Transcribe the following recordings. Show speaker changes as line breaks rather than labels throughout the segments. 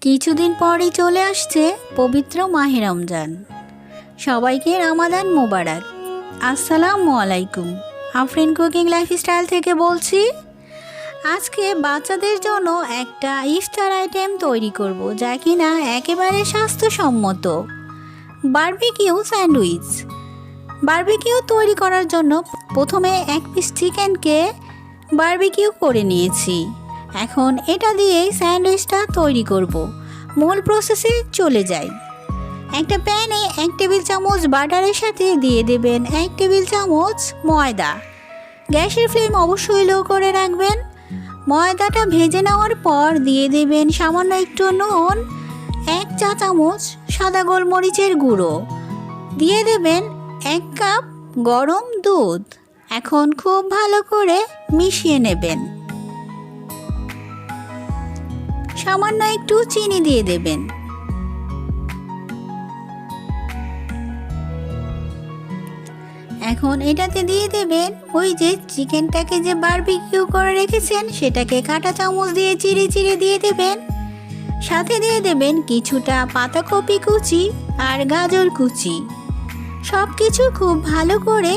কিছুদিন পরেই চলে আসছে পবিত্র মাহে রমজান। সবাইকে রমাদান মোবারক। আসসালামু আলাইকুম। আফরিন কুকিং লাইফস্টাইল থেকে বলছি। আজকে বাচ্চাদের জন্য একটা ইফতার আইটেম তৈরি করব, যা কিনা একেবারে স্বাস্থ্যসম্মত। Barbecue sandwich. বারবিকিউ তৈরি করার জন্য প্রথমে এক পিস চিকেনকে বারবিকিউ করে নিয়েছি। এখন এটা দিয়েই স্যান্ডউইচটা তৈরি করব। মূল প্রসেসে চলে যাই। একটা প্যানে 1 টেবিল চামচ বাটারের সাথে দিয়ে দেবেন 1 টেবিল চামচ ময়দা। গ্যাসের ফ্লেম অবশ্যই লো করে রাখবেন। ময়দাটা ভেজে নেওয়ার পর দিয়ে দেবেন সামান্য একটু নুন, 1 চা চামচ সাদা গোলমরিচের গুঁড়ো, দিয়ে দেবেন 1 কাপ গরম দুধ। এখন খুব ভালো করে মিশিয়ে নেবেন। সামান্য একটু চিনি দিয়ে দেবেন। এখন এটাতে দিয়ে দেবেন ওই যে চিকেনটাকে যে বারবিকিউ করে রেখেছেন সেটাকে কাঁটা চামচ দিয়ে চিড়ে চিড়ে দিয়ে দেবেন। সাথে দিয়ে দেবেন কিছুটা পাতাকপি কুচি আর গাজর কুচি। সব কিছু খুব ভালো করে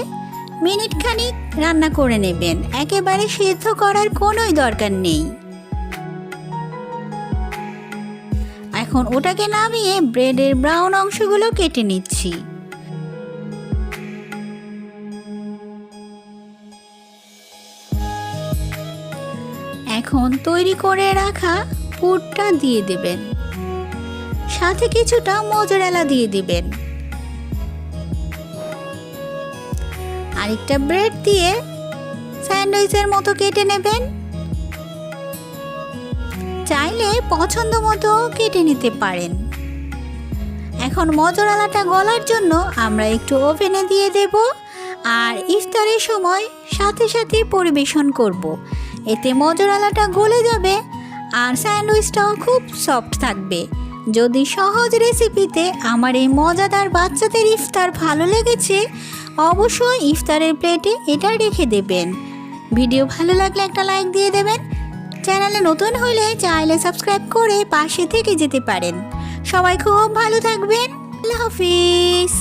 মিনিট খানিক রান্না করে নেবেন। একেবারে সেদ্ধ করার কোনোই দরকার নেই। এখন ওটাকে নামিয়ে ব্রেডের ব্রাউন অংশগুলো কেটে নিচ্ছি। এখন তৈরি করে রাখা পুরটা দিয়ে দেবেন। সাথে কিছুটা মোজারেলা দিয়ে দিবেন। আরেকটা ব্রেড দিয়ে স্যান্ডউইচের মতো কেটে নেবেন। চাইলে পছন্দ মতো কেটে নিতে পারেন। এখন মোজারেলাটা গলার জন্য আমরা একটু ওভেনে দিয়ে দেব আর ইফতারের সময় সাথে সাথে পরিবেশন করব। এতে মোজারেলাটা গলে যাবে আর স্যান্ডউইচটাও খুব সফট থাকবে। যদি সহজ রেসিপিতে আমার এই মজাদার বাচ্চাদের ইফতার ভালো লেগেছে, অবশ্যই ইফতারের প্লেটে এটা রেখে দেবেন। ভিডিও ভালো লাগলে একটা লাইক দিয়ে দেবেন। চ্যানেলে নতুন হলে চাইলে সাবস্ক্রাইব করে পাশে থেকে যেতে পারেন। সবাই খুব ভালো থাকবেন। আল্লাহ হাফিজ।